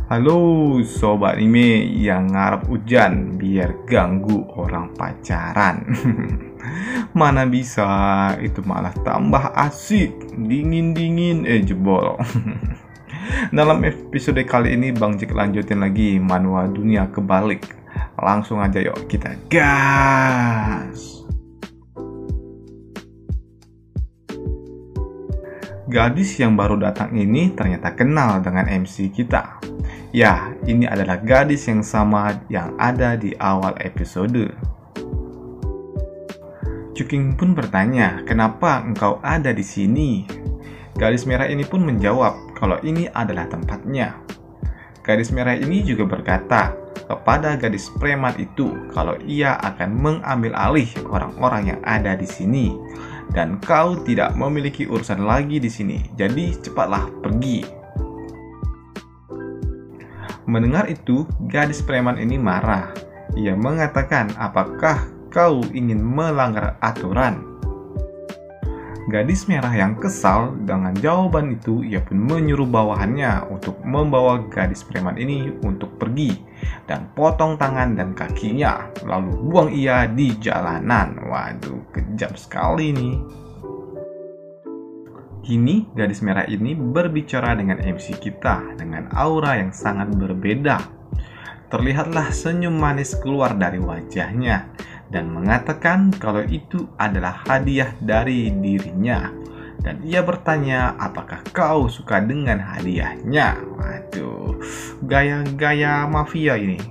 Halo sobat anime yang ngarep hujan biar ganggu orang pacaran. Mana bisa, itu malah tambah asik. Dingin-dingin jebol. Dalam episode kali ini Bang Jack lanjutin lagi manual dunia kebalik. Langsung aja yuk kita gas. Gadis yang baru datang ini ternyata kenal dengan MC kita. Ya, ini adalah gadis yang sama yang ada di awal episode. Cuking pun bertanya, "Kenapa engkau ada di sini?" Gadis merah ini pun menjawab kalau ini adalah tempatnya. Gadis merah ini juga berkata kepada gadis preman itu kalau ia akan mengambil alih orang-orang yang ada di sini. Dan kau tidak memiliki urusan lagi di sini, jadi cepatlah pergi. Mendengar itu, gadis preman ini marah. Ia mengatakan, "Apakah kau ingin melanggar aturan?" Gadis merah yang kesal dengan jawaban itu, ia pun menyuruh bawahannya untuk membawa gadis preman ini untuk pergi dan potong tangan dan kakinya, lalu buang ia di jalanan. Waduh, kejam sekali nih. Kini gadis merah ini berbicara dengan MC kita dengan aura yang sangat berbeda. Terlihatlah senyum manis keluar dari wajahnya dan mengatakan kalau itu adalah hadiah dari dirinya. Dan ia bertanya, "Apakah kau suka dengan hadiahnya?" Waduh, gaya-gaya mafia ini.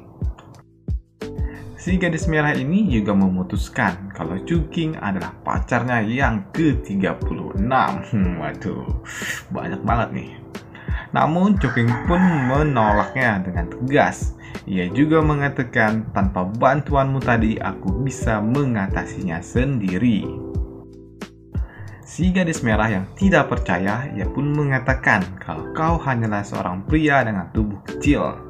Si gadis merah ini juga memutuskan kalau Cuking adalah pacarnya yang ke-36. Waduh, banyak banget nih. Namun Cuking pun menolaknya dengan tegas. Ia juga mengatakan, "Tanpa bantuanmu tadi aku bisa mengatasinya sendiri." Si gadis merah yang tidak percaya, ia pun mengatakan kalau kau hanyalah seorang pria dengan tubuh kecil.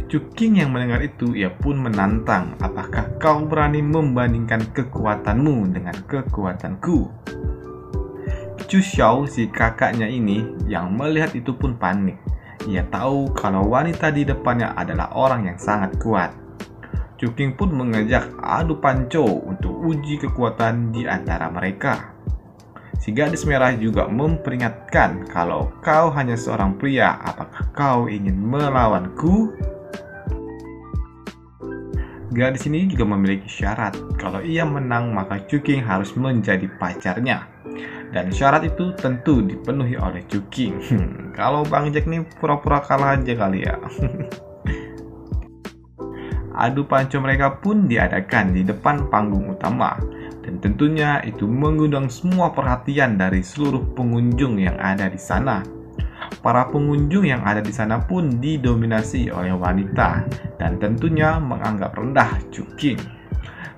Cuking yang mendengar itu, ia pun menantang, "Apakah kau berani membandingkan kekuatanmu dengan kekuatanku?" Chu Xiao, si kakaknya ini, yang melihat itu pun panik. Ia tahu kalau wanita di depannya adalah orang yang sangat kuat. Cuking pun mengajak adu panco untuk uji kekuatan di antara mereka. Si gadis merah juga memperingatkan, "Kalau kau hanya seorang pria, apakah kau ingin melawanku?" Gadis ini juga memiliki syarat. Kalau ia menang, maka Cuking harus menjadi pacarnya. Dan syarat itu tentu dipenuhi oleh Cuking. Kalau Bang Jack nih pura-pura kalah aja kali ya. Adu panco mereka pun diadakan di depan panggung utama. Dan tentunya itu mengundang semua perhatian dari seluruh pengunjung yang ada di sana. Para pengunjung yang ada di sana pun didominasi oleh wanita dan tentunya menganggap rendah Cuking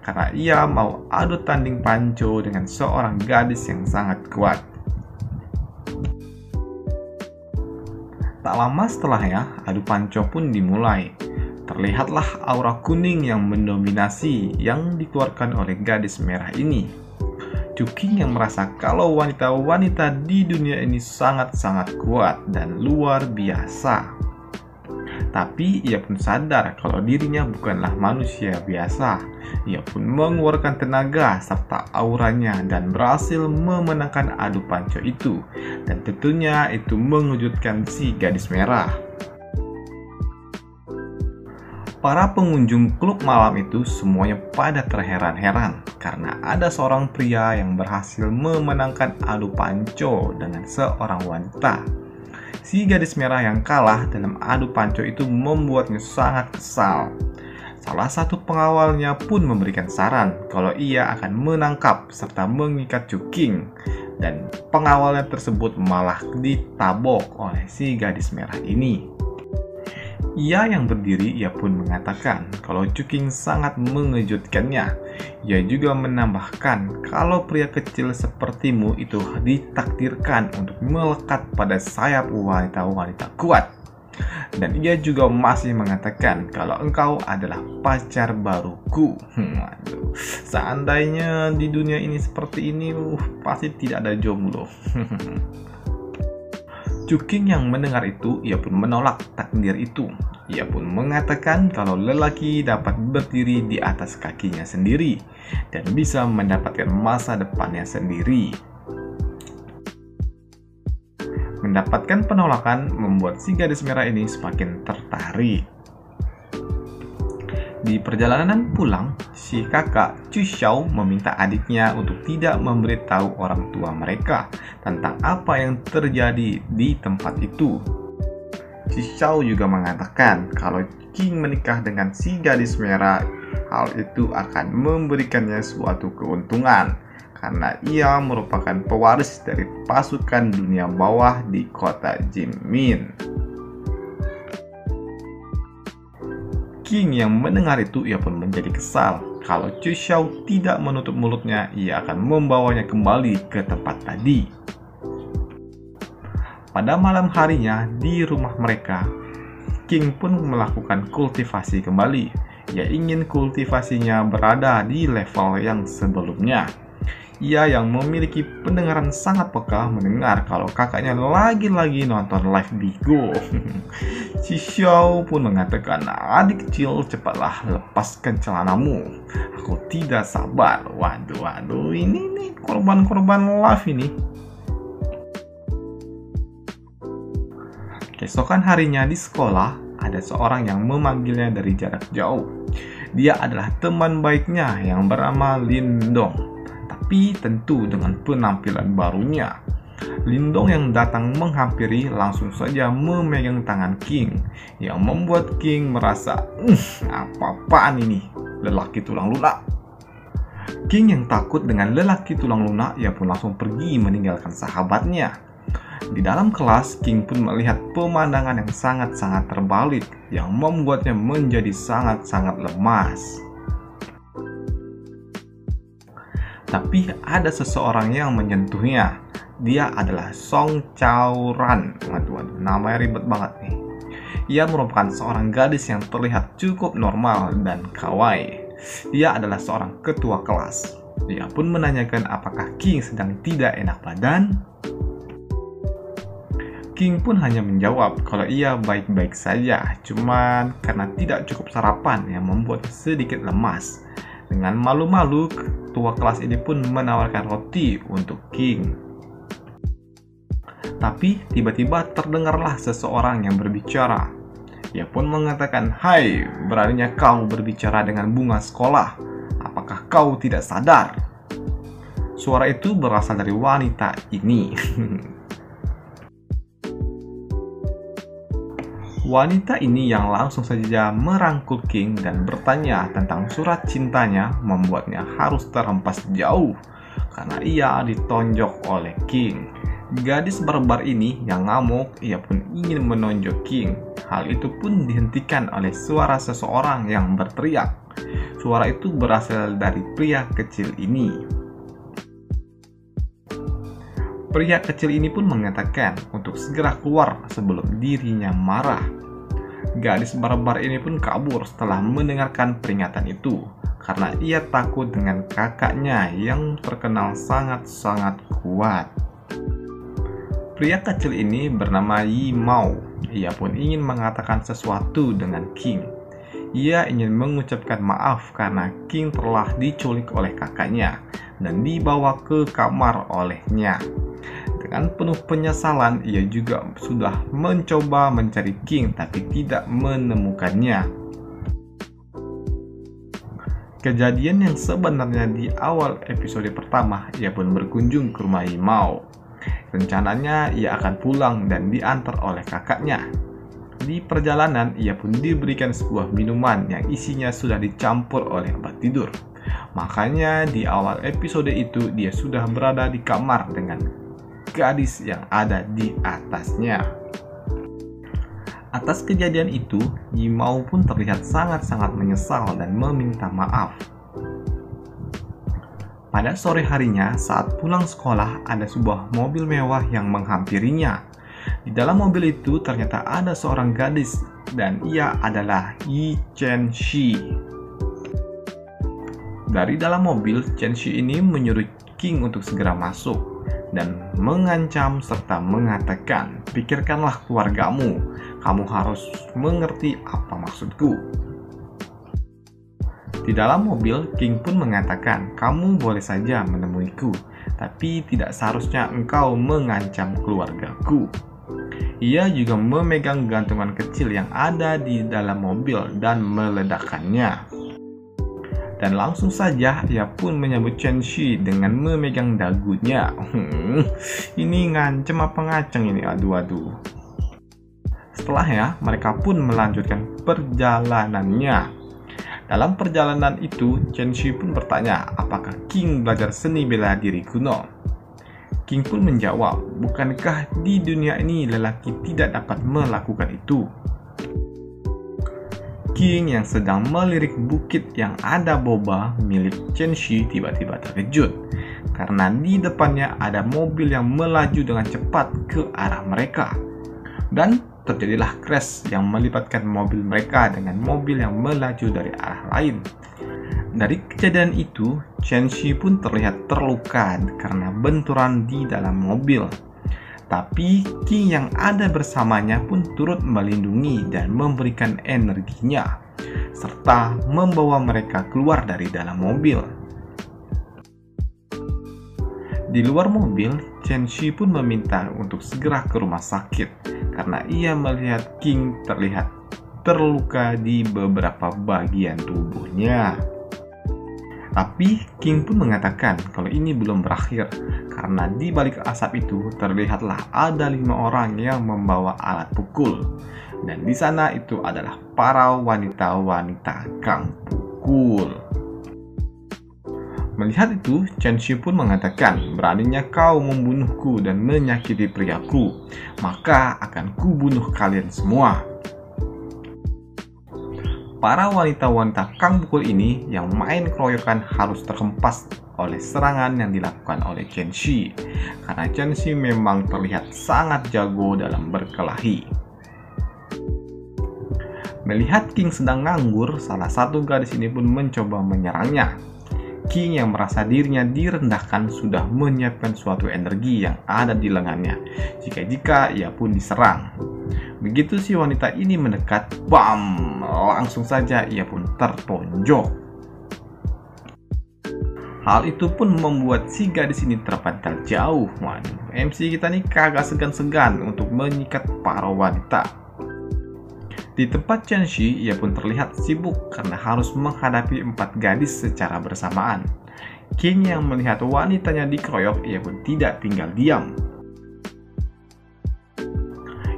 karena ia mau adu tanding panco dengan seorang gadis yang sangat kuat. Tak lama setelahnya, adu panco pun dimulai. Terlihatlah aura kuning yang mendominasi yang dikeluarkan oleh gadis merah ini. Cuking yang merasa kalau wanita-wanita di dunia ini sangat-sangat kuat dan luar biasa. Tapi ia pun sadar kalau dirinya bukanlah manusia biasa. Ia pun mengeluarkan tenaga serta auranya dan berhasil memenangkan adu panco itu. Dan tentunya itu mengejutkan si gadis merah. Para pengunjung klub malam itu semuanya pada terheran-heran karena ada seorang pria yang berhasil memenangkan adu panco dengan seorang wanita. Si gadis merah yang kalah dalam adu panco itu membuatnya sangat kesal. Salah satu pengawalnya pun memberikan saran kalau ia akan menangkap serta mengikat Cuking. Dan pengawalnya tersebut malah ditabok oleh si gadis merah ini. Ia yang berdiri, ia pun mengatakan kalau Cuking sangat mengejutkannya. Ia juga menambahkan kalau pria kecil sepertimu itu ditakdirkan untuk melekat pada sayap wanita-wanita kuat. Dan ia juga masih mengatakan kalau engkau adalah pacar baruku. Aduh, seandainya di dunia ini seperti ini, pasti tidak ada jomblo. King yang mendengar itu, ia pun menolak takdir itu. Ia pun mengatakan kalau lelaki dapat berdiri di atas kakinya sendiri dan bisa mendapatkan masa depannya sendiri. Mendapatkan penolakan membuat si gadis merah ini semakin tertarik. Di perjalanan pulang, si kakak Chu Xiao meminta adiknya untuk tidak memberitahu orang tua mereka tentang apa yang terjadi di tempat itu. Chu Xiao juga mengatakan kalau King menikah dengan si gadis merah, hal itu akan memberikannya suatu keuntungan karena ia merupakan pewaris dari pasukan dunia bawah di kota Jinmin. King yang mendengar itu, ia pun menjadi kesal. Kalau Chu Xiao tidak menutup mulutnya, ia akan membawanya kembali ke tempat tadi. Pada malam harinya, di rumah mereka, King pun melakukan kultivasi kembali. Ia ingin kultivasinya berada di level yang sebelumnya. Ia yang memiliki pendengaran sangat peka mendengar kalau kakaknya lagi-lagi nonton live Bigo. Si Xiao pun mengatakan, adik kecil cepatlah lepaskan celanamu. Aku tidak sabar. Waduh, ini nih korban-korban live ini. Keesokan harinya di sekolah, ada seorang yang memanggilnya dari jarak jauh. Dia adalah teman baiknya yang bernama Lindong. Tapi tentu dengan penampilan barunya. Lindong yang datang menghampiri langsung saja memegang tangan King, yang membuat King merasa, apa-apaan ini, lelaki tulang lunak. King yang takut dengan lelaki tulang lunak, ia pun langsung pergi meninggalkan sahabatnya. Di dalam kelas, King pun melihat pemandangan yang sangat-sangat terbalik, yang membuatnya menjadi sangat-sangat lemas. Tapi ada seseorang yang menyentuhnya. Dia adalah Song Chaoran. Waduh, namanya ribet banget nih. Ia merupakan seorang gadis yang terlihat cukup normal dan kawaii. Dia adalah seorang ketua kelas. Dia pun menanyakan apakah King sedang tidak enak badan. King pun hanya menjawab kalau ia baik-baik saja, cuman karena tidak cukup sarapan yang membuat sedikit lemas. Dengan malu-malu, ketua kelas ini pun menawarkan roti untuk King. Tapi tiba-tiba terdengarlah seseorang yang berbicara. Ia pun mengatakan, "Hai, beraninya kau berbicara dengan bunga sekolah? Apakah kau tidak sadar?" Suara itu berasal dari wanita ini. Wanita ini yang langsung saja merangkul King dan bertanya tentang surat cintanya membuatnya harus terhempas jauh karena ia ditonjok oleh King. Gadis barbar ini yang ngamuk, ia pun ingin menonjok King. Hal itu pun dihentikan oleh suara seseorang yang berteriak. Suara itu berasal dari pria kecil ini. Pria kecil ini pun mengatakan untuk segera keluar sebelum dirinya marah. Gadis barbar ini pun kabur setelah mendengarkan peringatan itu karena ia takut dengan kakaknya yang terkenal sangat-sangat kuat. Pria kecil ini bernama Yi Mao. Ia pun ingin mengatakan sesuatu dengan King. Ia ingin mengucapkan maaf karena King telah diculik oleh kakaknya dan dibawa ke kamar olehnya. Dengan penuh penyesalan, ia juga sudah mencoba mencari King tapi tidak menemukannya. Kejadian yang sebenarnya di awal episode pertama, ia pun berkunjung ke rumah Yi Mao. Rencananya ia akan pulang dan diantar oleh kakaknya. Di perjalanan, ia pun diberikan sebuah minuman yang isinya sudah dicampur oleh obat tidur. Makanya di awal episode itu dia sudah berada di kamar dengan gadis yang ada di atasnya. Atas kejadian itu, Yi Mao pun terlihat sangat-sangat menyesal dan meminta maaf. Pada sore harinya, saat pulang sekolah, ada sebuah mobil mewah yang menghampirinya. Di dalam mobil itu ternyata ada seorang gadis dan ia adalah Yi Chen Shi. Dari dalam mobil, Chen Shi ini menyuruh King untuk segera masuk. dan mengancam serta mengatakan, "Pikirkanlah keluargamu, kamu harus mengerti apa maksudku." Di dalam mobil, King pun mengatakan, "Kamu boleh saja menemuiku, tapi tidak seharusnya engkau mengancam keluargaku." Ia juga memegang gantungan kecil yang ada di dalam mobil dan meledakkannya. Dan langsung saja ia pun menyambut Chen Shi dengan memegang dagunya. Ini ngancem apa ngaceng ini? Aduh. Setelahnya, mereka pun melanjutkan perjalanannya. Dalam perjalanan itu, Chen Shi pun bertanya, apakah King belajar seni bela diri kuno? King pun menjawab, bukankah di dunia ini lelaki tidak dapat melakukan itu? King yang sedang melirik bukit yang ada boba milik Chen Shi tiba-tiba terkejut karena di depannya ada mobil yang melaju dengan cepat ke arah mereka. Dan terjadilah crash yang melibatkan mobil mereka dengan mobil yang melaju dari arah lain. Dari kejadian itu, Chen Shi pun terlihat terluka karena benturan di dalam mobil. Tapi King yang ada bersamanya pun turut melindungi dan memberikan energinya, serta membawa mereka keluar dari dalam mobil. Di luar mobil, Chen Shi pun meminta untuk segera ke rumah sakit karena ia melihat King terlihat terluka di beberapa bagian tubuhnya. Tapi King pun mengatakan kalau ini belum berakhir karena di balik asap itu terlihatlah ada 5 orang yang membawa alat pukul, dan di sana itu adalah para wanita-wanita kang pukul. Melihat itu, Chen Shi pun mengatakan, beraninya kau membunuhku dan menyakiti priaku, maka akan kubunuh kalian semua. Para wanita-wanita kang pukul ini yang main keroyokan harus terhempas oleh serangan yang dilakukan oleh Chen Shi, karena Chen Shi memang terlihat sangat jago dalam berkelahi. Melihat King sedang nganggur, salah satu gadis ini pun mencoba menyerangnya. King yang merasa dirinya direndahkan sudah menyiapkan suatu energi yang ada di lengannya jika ia pun diserang. Begitu si wanita ini mendekat, bam! Langsung saja ia pun tertonjok. Hal itu pun membuat si gadis ini terpental jauh. Waduh, MC kita nih kagak segan-segan untuk menyikat para wanita. Di tempat Chen Shi, ia pun terlihat sibuk karena harus menghadapi 4 gadis secara bersamaan. King yang melihat wanitanya dikeroyok, ia pun tidak tinggal diam.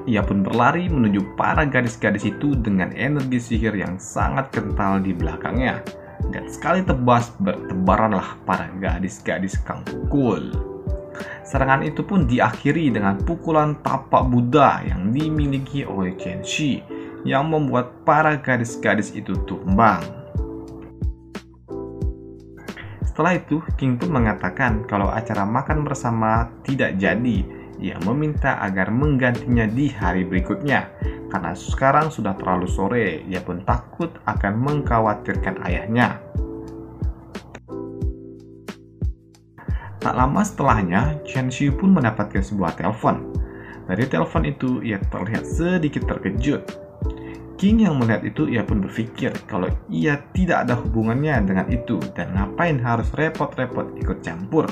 Ia pun berlari menuju para gadis-gadis itu dengan energi sihir yang sangat kental di belakangnya. Dan sekali tebas bertebaranlah para gadis-gadis kang pukul. Serangan itu pun diakhiri dengan pukulan tapak Buddha yang dimiliki oleh Chen Shi, yang membuat para gadis-gadis itu tumbang. Setelah itu, King pun mengatakan kalau acara makan bersama tidak jadi. Ia meminta agar menggantinya di hari berikutnya, karena sekarang sudah terlalu sore. Ia pun takut akan mengkhawatirkan ayahnya. Tak lama setelahnya, Chen Shi pun mendapatkan sebuah telepon. Dari telepon itu, ia terlihat sedikit terkejut. King yang melihat itu, ia pun berpikir kalau ia tidak ada hubungannya dengan itu dan ngapain harus repot-repot ikut campur.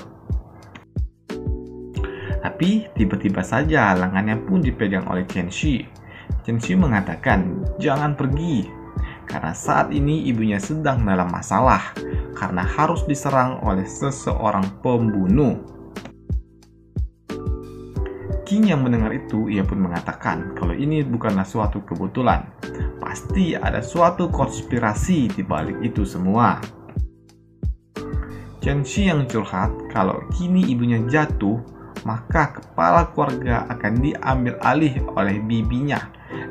Tapi tiba-tiba saja lengannya pun dipegang oleh Chen Shi. Chen Shi mengatakan jangan pergi karena saat ini ibunya sedang dalam masalah karena harus diserang oleh seseorang pembunuh. King yang mendengar itu, ia pun mengatakan kalau ini bukanlah suatu kebetulan. Pasti ada suatu konspirasi di balik itu semua. Chen Shi yang curhat kalau kini ibunya jatuh, maka kepala keluarga akan diambil alih oleh bibinya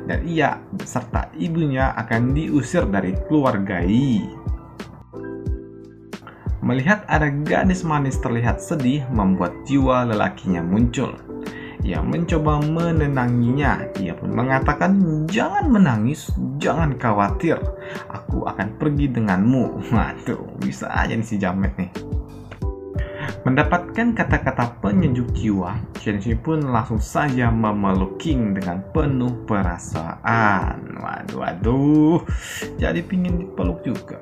dan ia beserta ibunya akan diusir dari keluargai. Melihat ada gadis manis terlihat sedih membuat jiwa lelakinya muncul. Ia mencoba menenanginya. Ia pun mengatakan, jangan menangis, jangan khawatir, aku akan pergi denganmu. Waduh, bisa aja nih si jamet nih. Mendapatkan kata-kata penyejuk jiwa, Chen pun langsung saja memeluk King dengan penuh perasaan. Waduh, jadi pingin dipeluk juga.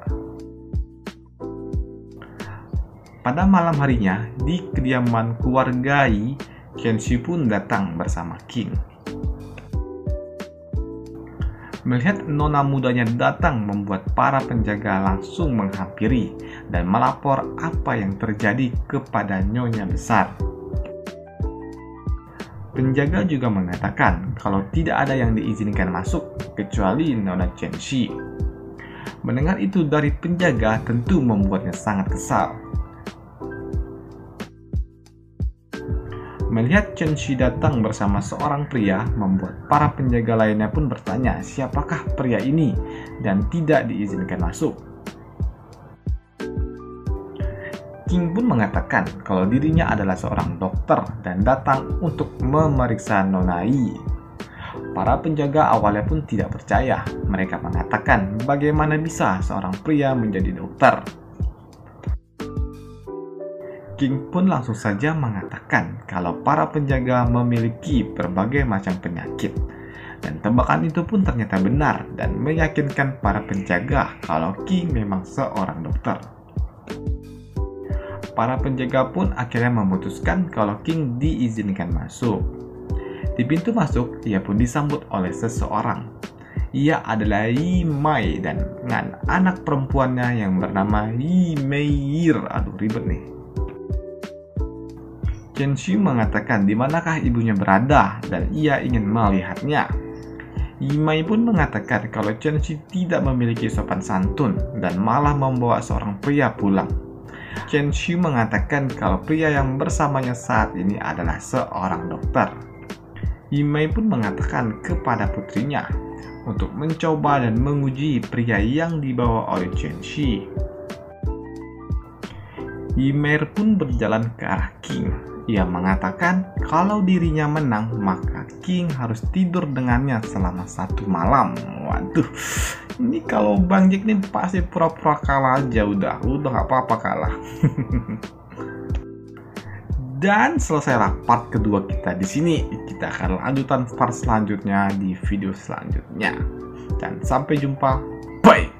Pada malam harinya, di kediaman keluarga Yi, Chen pun datang bersama King. Melihat nona mudanya datang membuat para penjaga langsung menghampiri dan melapor apa yang terjadi kepada nyonya besar. Penjaga juga mengatakan kalau tidak ada yang diizinkan masuk kecuali nona Chen Shi. Mendengar itu dari penjaga tentu membuatnya sangat kesal. Melihat Chen Shi datang bersama seorang pria, membuat para penjaga lainnya pun bertanya siapakah pria ini dan tidak diizinkan masuk. King pun mengatakan kalau dirinya adalah seorang dokter dan datang untuk memeriksa Nona Yi. Para penjaga awalnya pun tidak percaya. Mereka mengatakan bagaimana bisa seorang pria menjadi dokter. King pun langsung saja mengatakan kalau para penjaga memiliki berbagai macam penyakit. Dan tebakan itu pun ternyata benar dan meyakinkan para penjaga kalau King memang seorang dokter. Para penjaga pun akhirnya memutuskan kalau King diizinkan masuk. Di pintu masuk, ia pun disambut oleh seseorang. Ia adalah Yi Mei dan dengan anak perempuannya yang bernama Yi Meiyir. Aduh, ribet nih. Chen Shi mengatakan di manakah ibunya berada dan ia ingin melihatnya. Yi Mei pun mengatakan kalau Chen Shi tidak memiliki sopan santun dan malah membawa seorang pria pulang. Chen Shi mengatakan kalau pria yang bersamanya saat ini adalah seorang dokter. Yi Mei pun mengatakan kepada putrinya untuk mencoba dan menguji pria yang dibawa oleh Chen Shi. Yi Mei pun berjalan ke arah King. Ia mengatakan kalau dirinya menang, maka King harus tidur dengannya selama 1 malam. Waduh, ini kalau Bang Jack nih pasti pura-pura kalah aja udah gak apa-apa kalah. Dan selesailah part kedua kita di sini. Kita akan lanjutan part selanjutnya di video selanjutnya. Dan sampai jumpa. Bye.